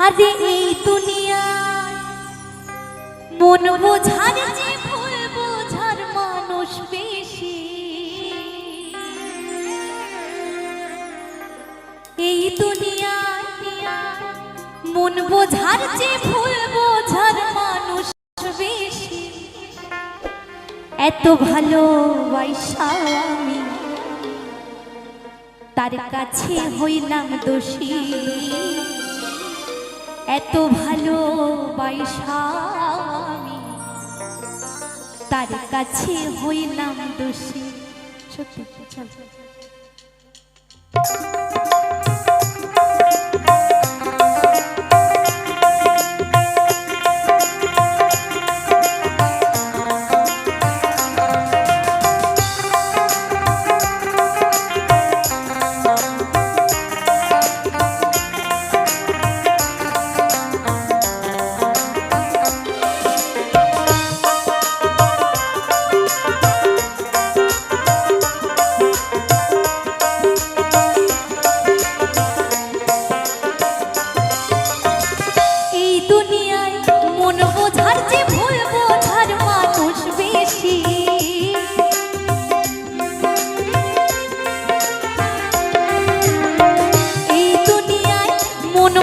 আরে এই দুনিয়া মন বোঝার যে ভুল বোঝার মানুষ বেশি। এই দুনিয়া মন বোঝার যে ভুল বোঝার মানুষ বেশি। এত ভালোবাসা আমি তার কাছে হইলাম দোষী। এত ভালোবাসা আমি তার কাছে হইলাম দোষী। সত্যি চল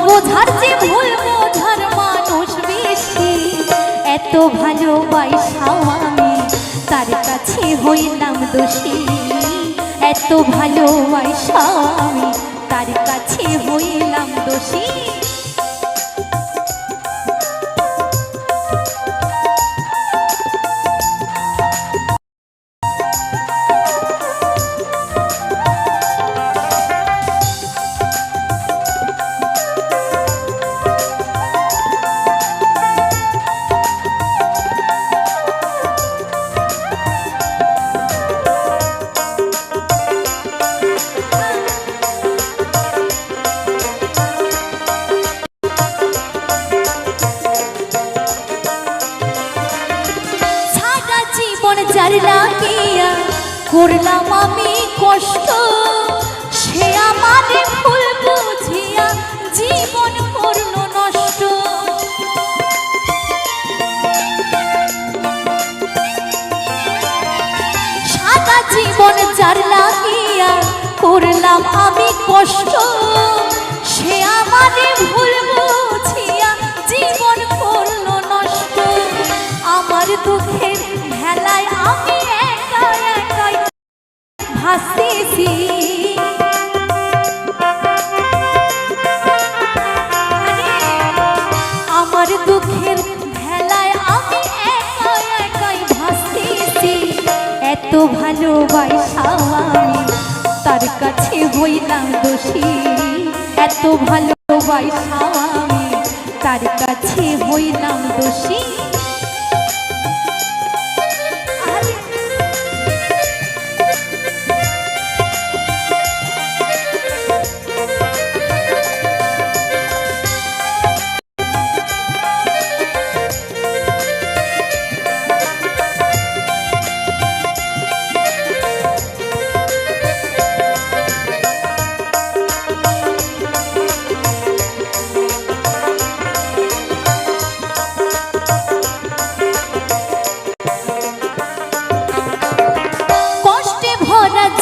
বোঝার যে ভুল বোঝার মানুষ বেশি। এত ভালোবাসা আমি তার কাছে হইলাম দোষী। এত ভালোবাসা আমি তার কাছে হইলাম দোষী। যার লাগিয়া করলাম আমি কষ্ট, সে আমারে ভুল বুঝিয়া জীবন করল নষ্ট। সারা জীবন যার লাগিয়া করলাম আমি কষ্ট, সে আমারে ভুল বুঝিয়া জীবন করল নষ্ট। আমার দুঃখের ভেলায় আমি একা একাই ভাসতেছি। আমার দুঃখের ভেলায় আমি একা একাই ভাসতেছি। এত ভালোবাসা আমি তার কাছে হইলাম দোষী। এত ভালোবাসা আমি তার কাছে হইলাম দোষী।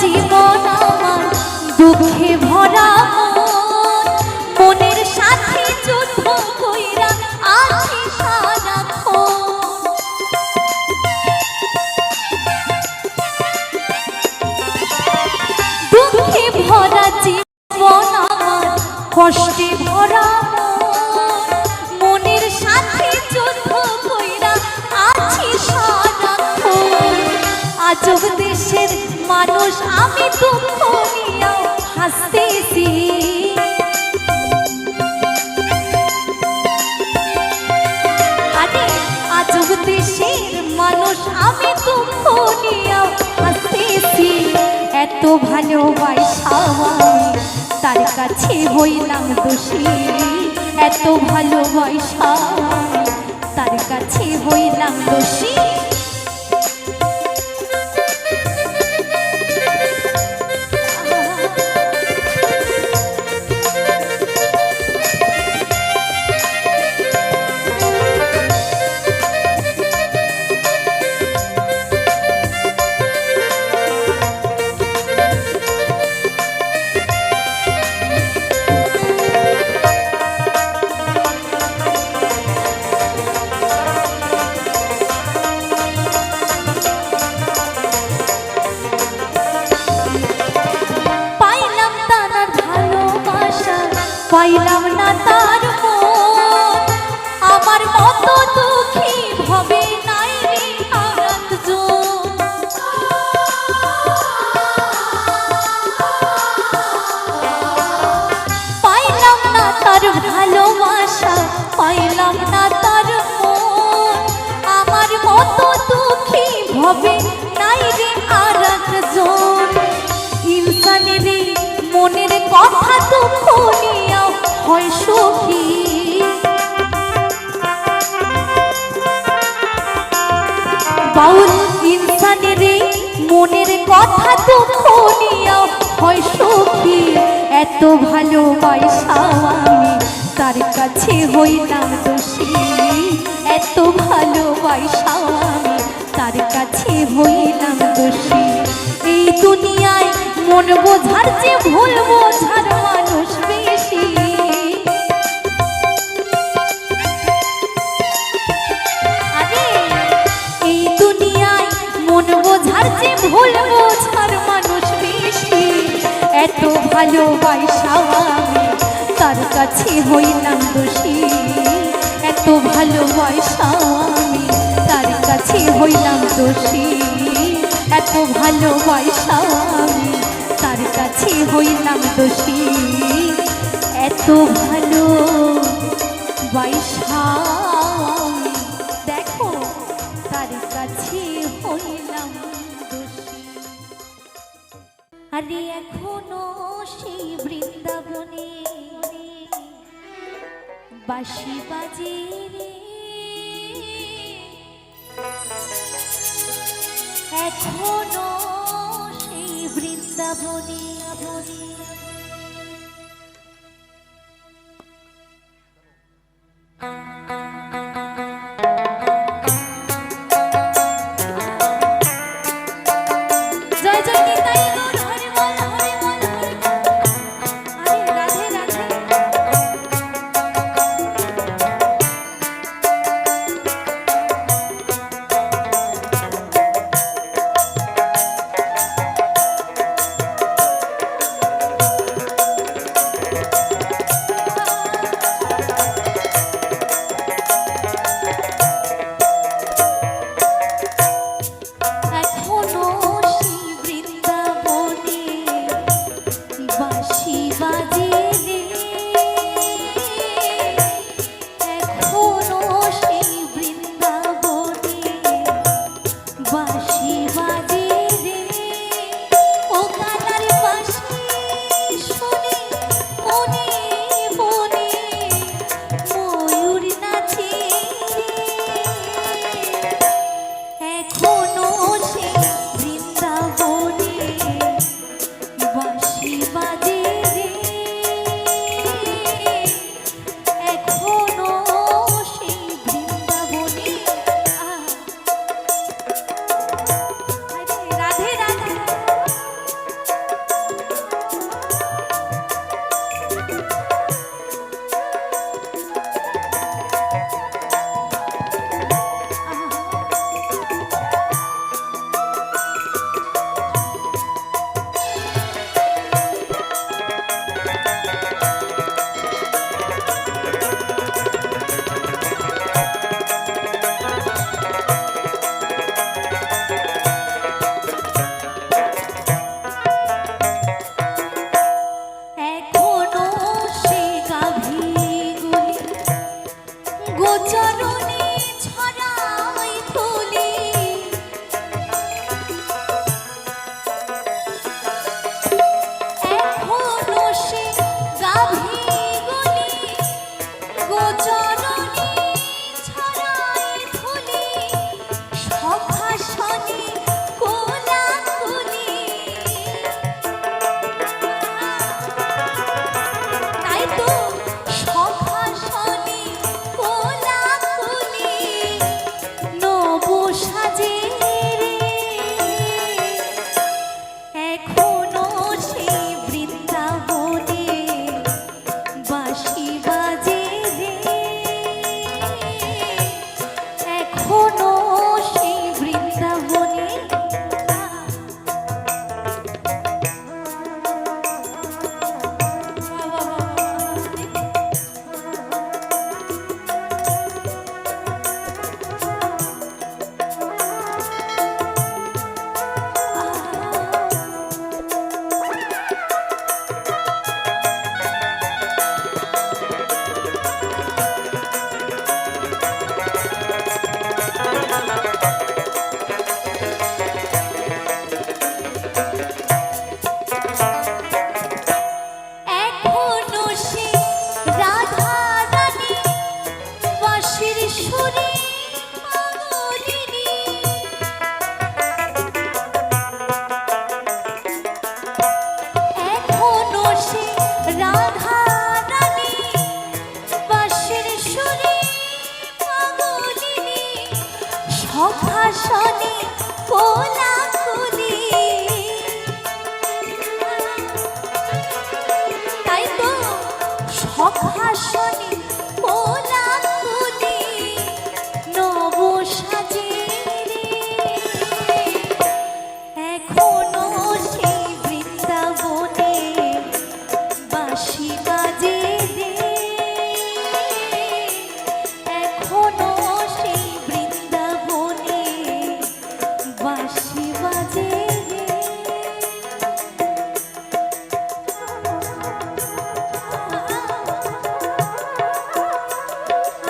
জীবন আমার দুঃখে ভরা মন, মনের সাথে যুদ্ধ কইরা আছি সারাক্ষণ। দুঃখে ভরা জীবন আমার কষ্টে ভরা মন, মনের সাথে যুদ্ধ কইরা আছি সারাক্ষণ। আজব দেশের মানুষ আমি দুঃখ নিয়েও হাসতেছি। আরে আজব দেশের মানুষ আমি দুঃখ নিয়েও হাসতেছি। এত ভালোবাসা আমি তার কাছে হইলাম দোষী। এত ভালোবাসা আমি তার কাছে হইলাম দোষী। তার মন, আমার মতো দুঃখী ভবে নাই রে আর একজন। পাইলাম না তার ভালোবাসা, পাইলাম না তার মন, আমার মতো দুঃখী ভবে নাই রে আর একজন। ইনসানের মনের কথা দুঃখ নিয়া হয় সুখী, বাউল ইনসানের মনের কথা দুঃখ নিয়া হয় সুখী। এত ভালোবাসা আমি তার কাছে হইলাম দোষী, এত ভালোবাসা আমি তার কাছে হইলাম দোষী। এই দুনিয়ায় মন বোঝার যে ভুল বোঝার মানুষ বেশি, আরে এই দুনিয়ায় মন বোঝার যে ভুল বোঝার মানুষ বেশি। এত ভালোবাসা আমি তার কাছে হইলাম দোষী, এত ভালোবাসা আমি তার কাছে হইলাম দোষী, এত ভালোবাসা আমি তার কাছে হইলাম দোষী, এত ভালোবাসা আমি দেখো তার কাছে হইলাম দোষী। আরে এখনো সেই বৃন্দাবনে বাঁশি বাজে রে, এখনো সেই বৃন্দাবনে জয় জয় নিতাই গৌর হরি বল হরি বল হরি বল। আরে রাধে রাধে। শনি কোলাকুলি, তাই তো সখা শনি কোলাকুলি নব সাজে রে, এখনো সেই বৃন্দাবনে বাঁশি বাজে রে, এখনো সেই বৃন্দাবনে বাঁশি বাজে রে।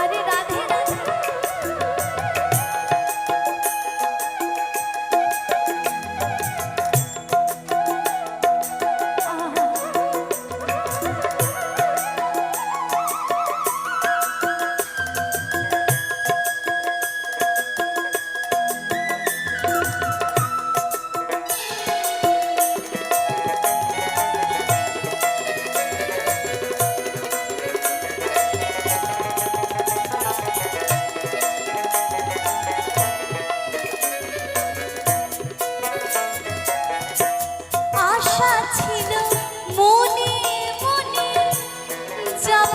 আরে রাধে রাধে। আশা ছিল মনে মনে যাব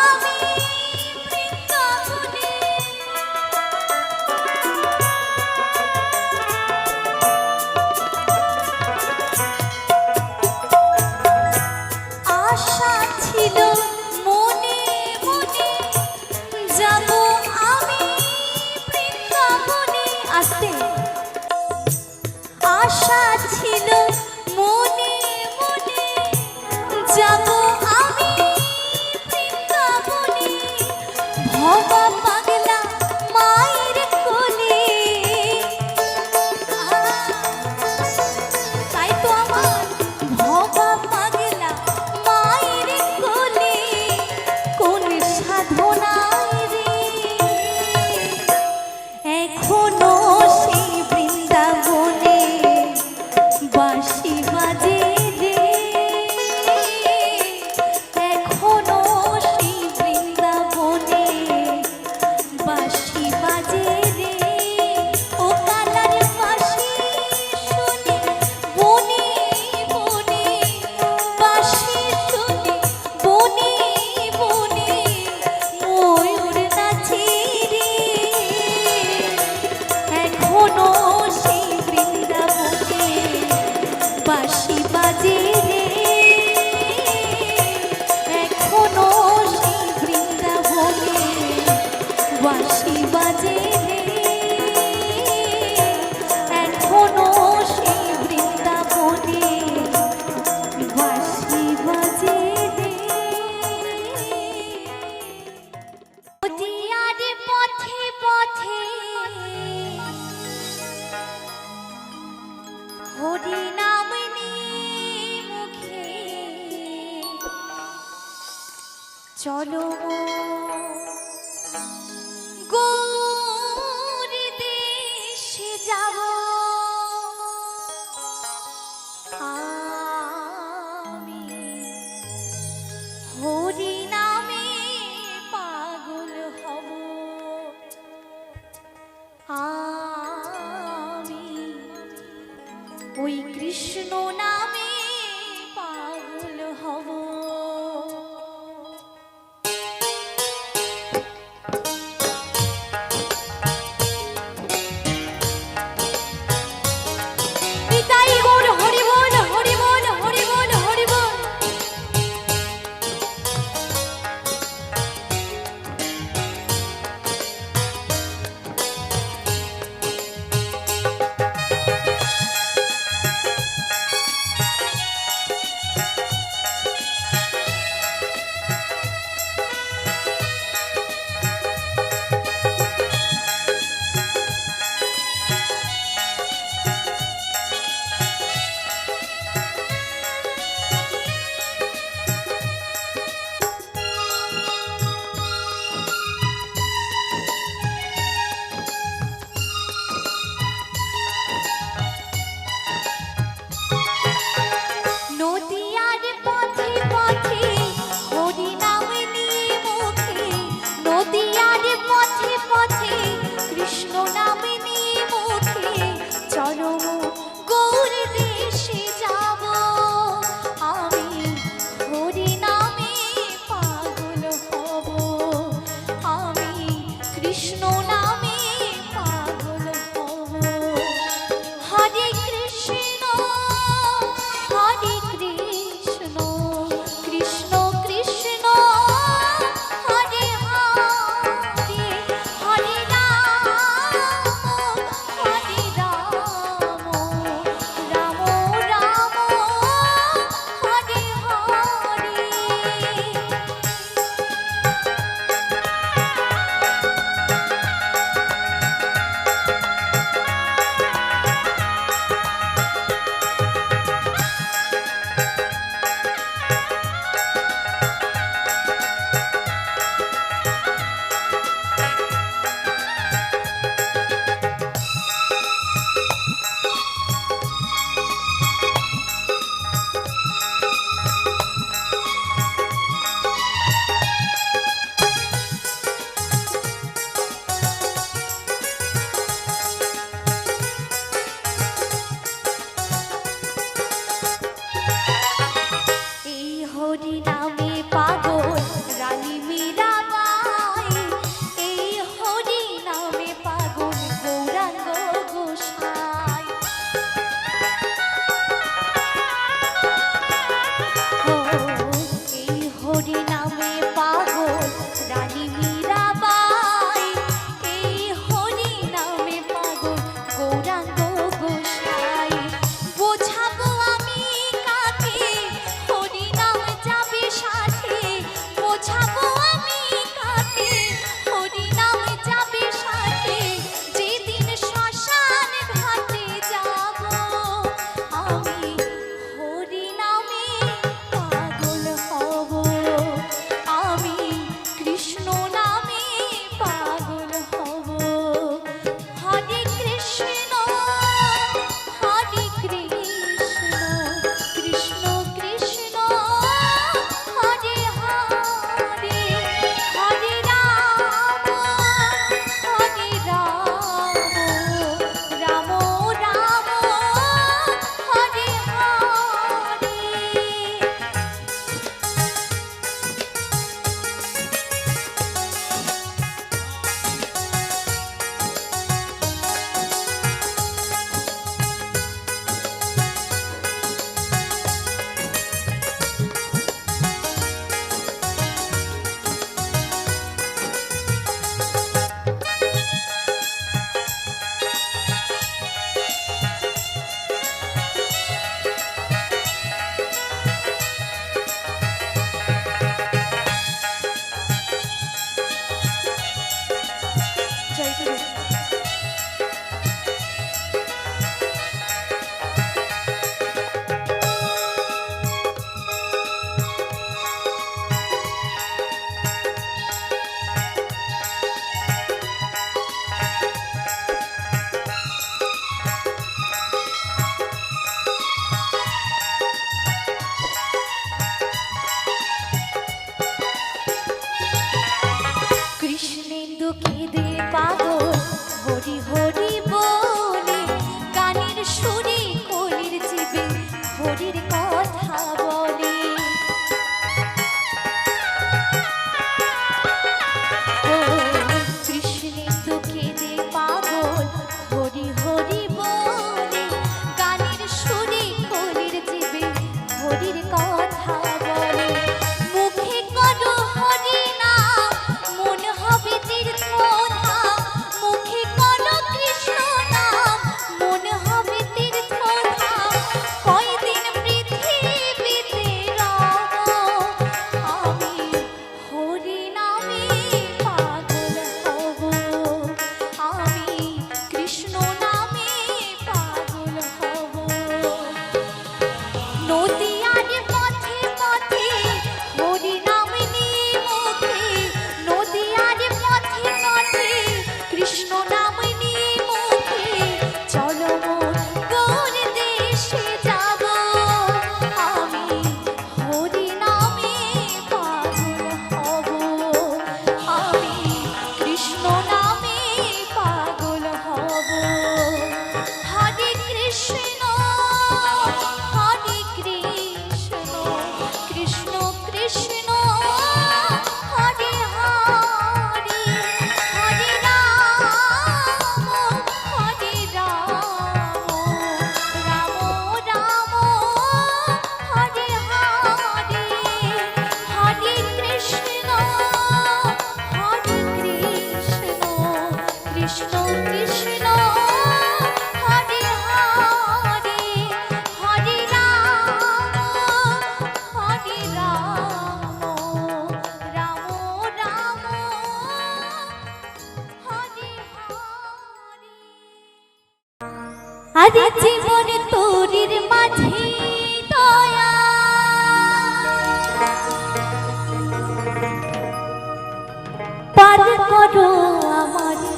আমি বৃন্দাবনে, আশা ছিল মনে মনে যাব আমি বৃন্দাবনে, আসতে আশা ছিল মনে মনে যাব আমি বৃন্দাবনে, ভবা পাগলা মায়ের কোলে, তাই তো আমার ভবা পাগলা মায়ের কোলে কোন সাধনায় রে, এখনো সেই বৃন্দাবনে বাঁশি বাজে রে, এখনো সেই বৃন্দাবনে বাঁশি বাজে রে, ও কালার বাঁশি শুনে বনে বনে, বাঁশি শুনে বনে বনে ময়ূর নাচে রে, এখনো সেই বৃন্দাবনে বাঁশি বাজে রে, এখনো সেই বৃন্দাবনে বাঁশি বাজে রে, এখনো সেই বৃন্দাবনে বাঁশি বাজে রে। নদিয়ার পথে পথে হরি নাম নিয়ে মুখে চলো গৌর দেশে যাব, আমি হরি নামে পাগল হব, আমি ওই কৃষ্ণ নামে পাগল হব। নিতাই গৌর হরি বল হরি বল হরি বল হরি বল। আরে জীবন তোরির মাঝে দয়া পার করো আমারে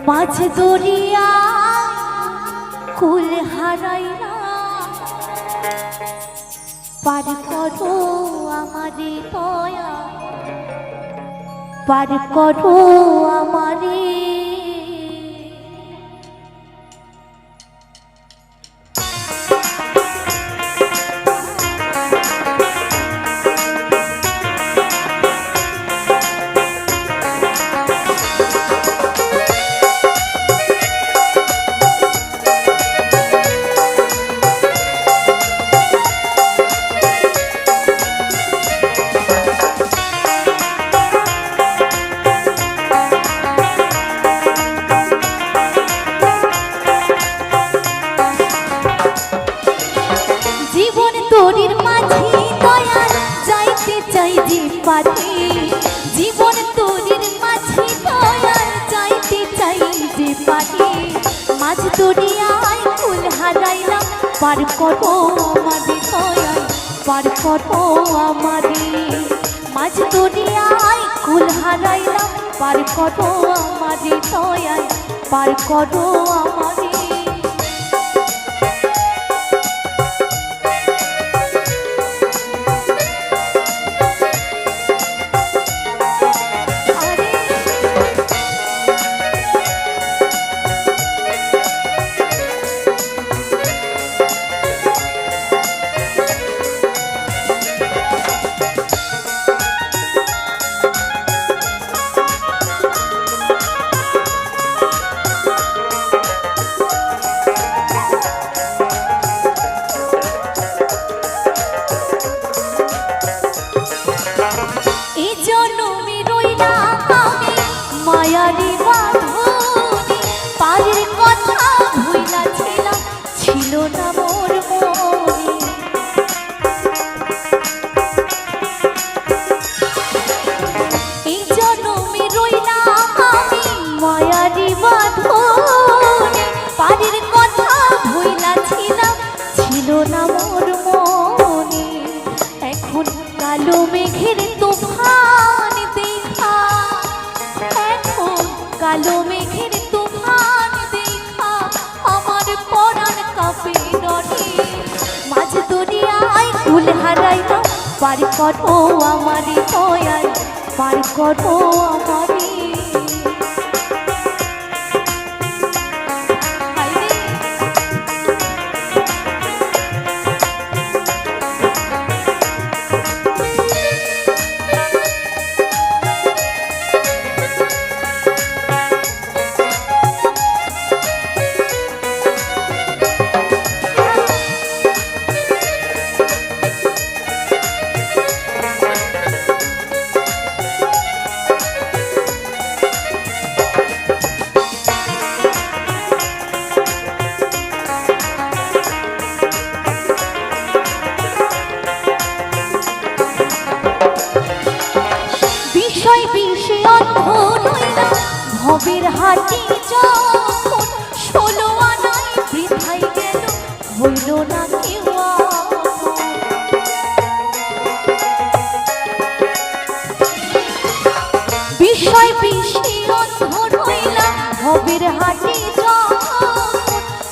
মাঝ দরিয়া কুল হারাইলা পার করো আমারে দয়া পার করো আমারে তোরির মাঝে দয়াল যাইতে চাই যে পারে জীবন তোরির মাঝে দয়াল যাইতে চাই যে পারে মাঝ দরিয়ায় কুল হারাইলাম পার করো আমারে দয়াল পার করো আমারে মাঝ দরিয়ায় কুল হারাইলাম পার করো আমারে দয়াল পার করো আমারে মায়ারি বাঁধনে পারের কথা ভুইলা ছিলাম ছিল না মোর মনে এই জন্মে রইলাম আমি মায়ারি বাঁধনে পারের কথা ভুইলা ছিলাম ছিল না মোর মনে এখন কালো মেঘের তুফান দেখা কালো মেঘের তুফান দেখা আমার পরাণ কাঁপে ডরে মাঝ দরিয়ায় কুল হারাইলাম পার করো আমারে দয়াল পার করো আমারে ভবের হাটি যখন 16 আনায় বৃথাই গেল হইল না কেউ বিষয় বিষে অন্ধ হইলাম ভবের হাটি যখন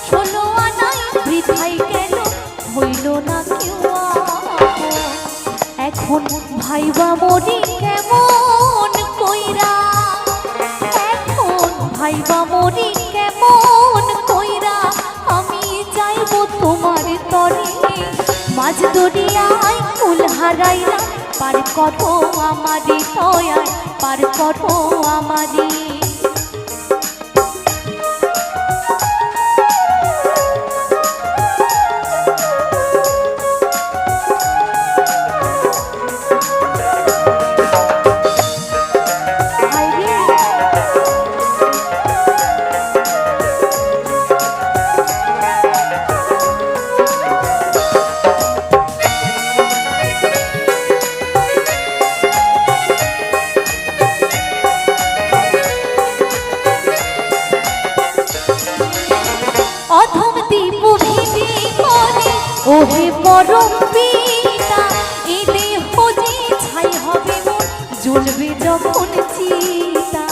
16 আনায় বৃথাই গেল হইল না কেউ এখন ভাইবা মরি কেমন কইরা ভাইবা মরি কেমন কইরা আমি যাইব তোমার তরে মাঝ দরিয়ায় কুল হারাইলাম পার করো আমারে দয়াল পার করো আমারে জ্বলবে যখন চিতা।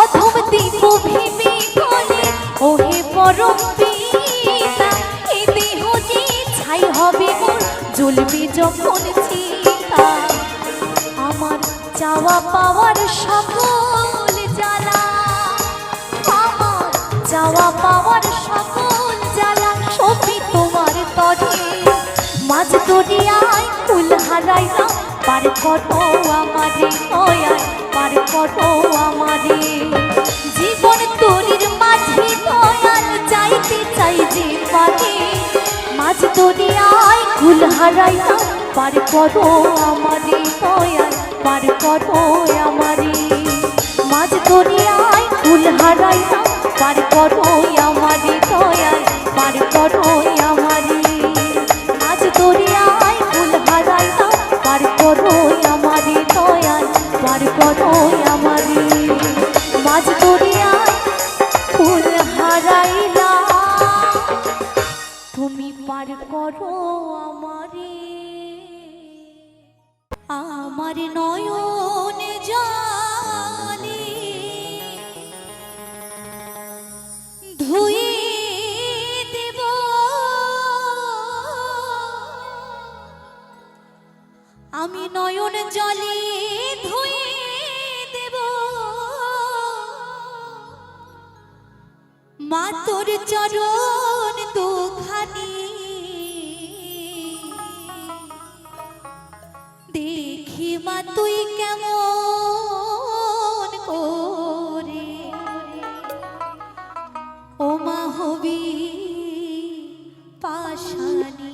অধম দিব ভেবে বলে ওহে পরম পিতা, এ দেহ যে ছাই হবে মোর জ্বলবে যখন চিতা। আমার চাওয়া পাওয়ার সকল জ্বালা, আমার চাওয়া পাওয়ার সকল জ্বালা সবই তোমার তরে। মাঝ দরিয়ায় কুল হারাইলাম, পার করো আমারে দয়াল, পার করো আমারে। জীবন তরির মাঝে দয়াল চাইতে চাই যে পারে। মাঝ দরিয়ায় কুল হারাইলাম, পার করো আমারে দয়াল, পার করো আমারে। মাঝ দরিয়ায় কুল হারাইলাম, পার করো আমারে দয়াল, পার করো আমারে। মাঝ দরিয়ায় কুল হারাইলাম, পার করো আমারে দয়াল, পার করো আমারে। মাঝ দরিয়ায় কুল হারাইলাম, তুমি পার করো আমারে। আমার নয়ন জলে ধুয়ে দেব, আমি নয়ন জলে ধুয়ে দেব মা তোর চরণ দুখানি। দেখি মা তুই কেমন করে ও মা হবি পাশানি।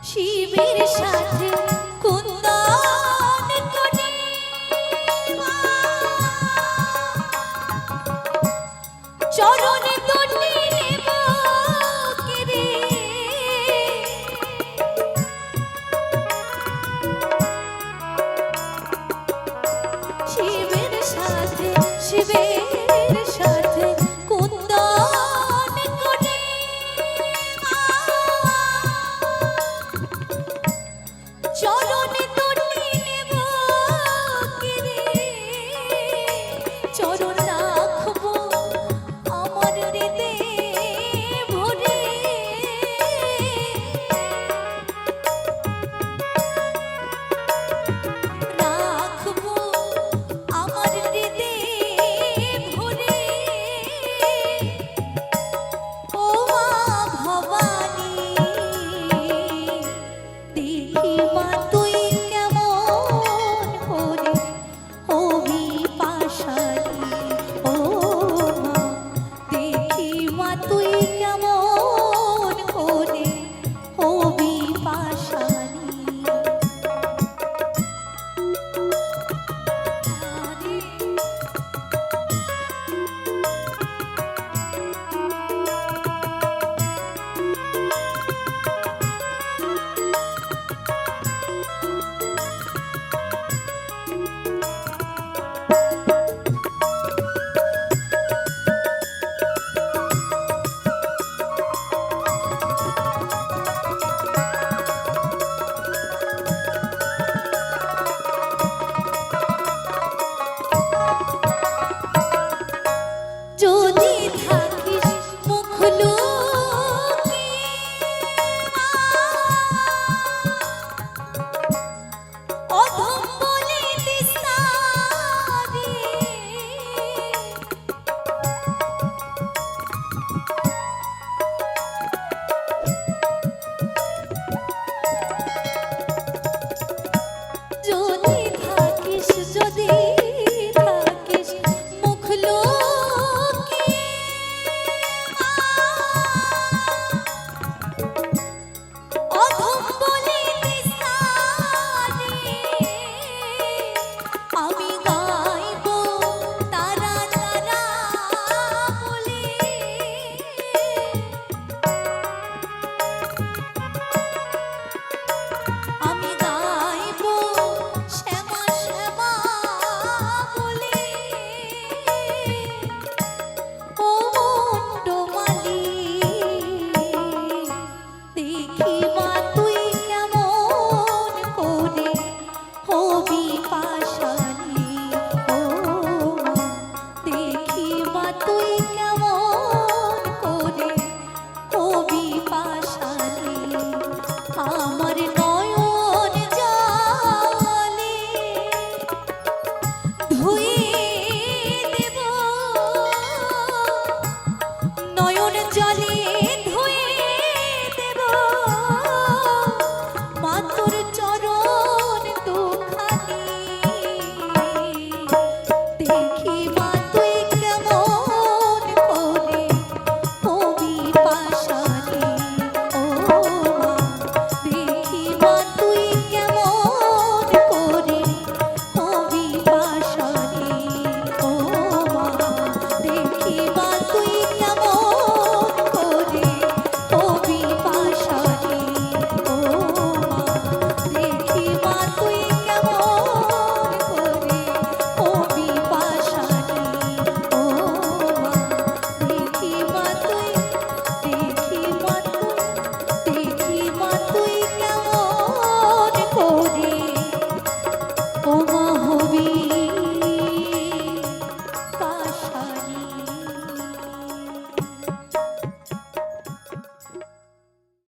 শিবের সাথে